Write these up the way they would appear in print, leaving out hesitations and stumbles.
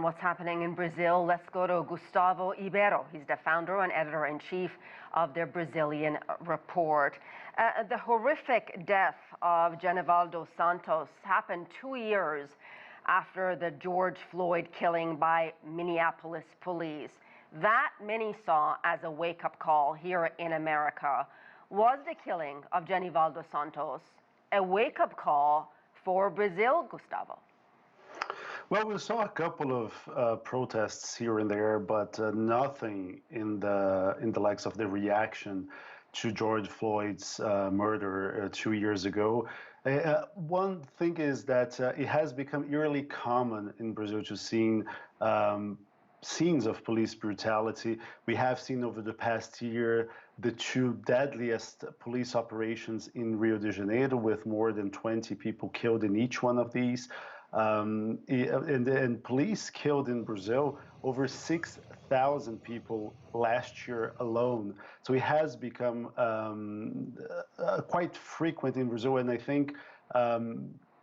what's happening in Brazil, let's go to Gustavo Ribeiro. He's the founder and editor-in-chief of the Brazilian Report. The horrific death of Genivaldo Santos happened 2 years after the George Floyd killing by Minneapolis police. That many saw as a wake-up call here in America. Was the killing of Genivaldo Santos a wake-up call for Brazil, Gustavo? Well, we saw a couple of protests here and there, but nothing in the likes of the reaction to George Floyd's murder 2 years ago. One thing is that it has become eerily common in Brazil to see scenes of police brutality. We have seen over the past year the two deadliest police operations in Rio de Janeiro, with more than 20 people killed in each one of these. And police killed in Brazil over 6,000 people last year alone. So it has become quite frequent in Brazil, and I think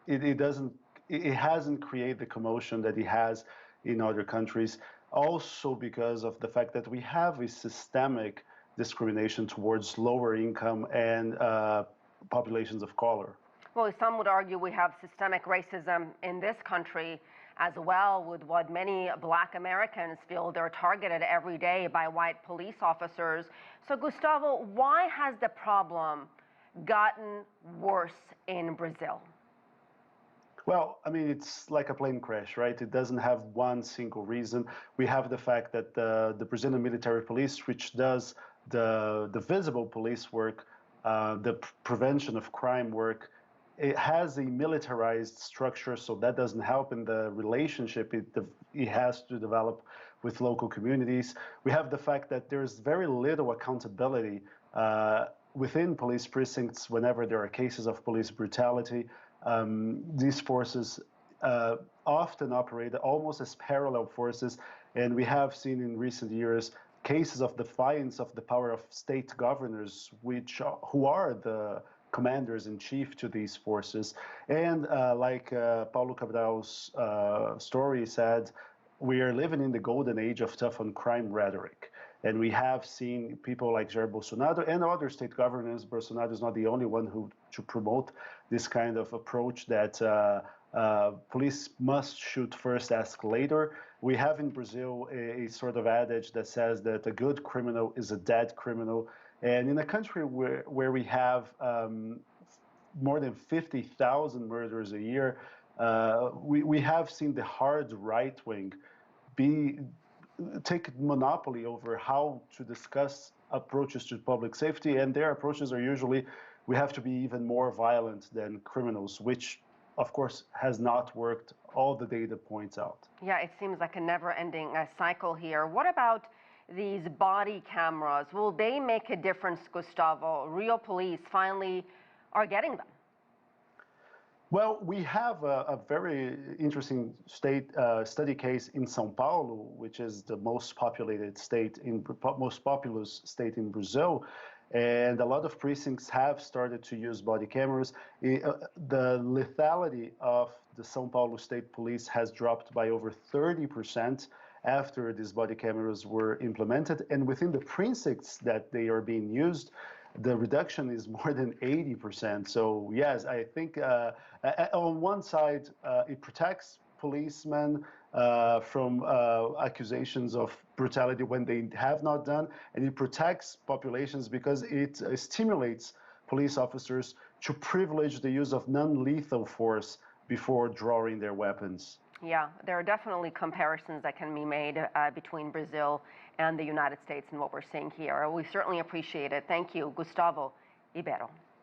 it hasn't created the commotion that it has in other countries. Also because of the fact that we have a systemic discrimination towards lower income and populations of color. Well, some would argue we have systemic racism in this country as well, with what many Black Americans feel they're targeted every day by white police officers. So, Gustavo, why has the problem gotten worse in Brazil? Well, I mean, it's like a plane crash, right? It doesn't have one single reason. We have the fact that the Brazilian military police, which does the visible police work, the prevention of crime work, it has a militarized structure, so that doesn't help in the relationship it has to develop with local communities. We have the fact that there's very little accountability within police precincts whenever there are cases of police brutality. These forces often operate almost as parallel forces, and we have seen in recent years cases of defiance of the power of state governors, who are the commanders-in-chief to these forces. And like Paulo Cabral's story said, we are living in the golden age of tough on crime rhetoric. And we have seen people like Jair Bolsonaro and other state governors. Bolsonaro is not the only one to promote this kind of approach that police must shoot first, ask later. We have in Brazil a sort of adage that says that a good criminal is a dead criminal. And in a country where we have more than 50,000 murders a year, we have seen the hard right wing take monopoly over how to discuss approaches to public safety, and their approaches are usually, we have to be even more violent than criminals, which of course has not worked. All the data points out. Yeah, it seems like a never-ending cycle here. What about these body cameras? Will they make a difference, Gustavo? Real police finally are getting them. Well, we have a very interesting study case in São Paulo, which is the most populated state, most populous state in Brazil. And a lot of precincts have started to use body cameras. The lethality of the São Paulo State Police has dropped by over 30% after these body cameras were implemented. And within the precincts that they are being used, the reduction is more than 80%. So yes, I think on one side, it protects policemen from accusations of brutality when they have not done, and it protects populations because it stimulates police officers to privilege the use of non-lethal force before drawing their weapons. Yeah, there are definitely comparisons that can be made between Brazil and the United States and what we're seeing here. We certainly appreciate it. Thank you, Gustavo Ribeiro.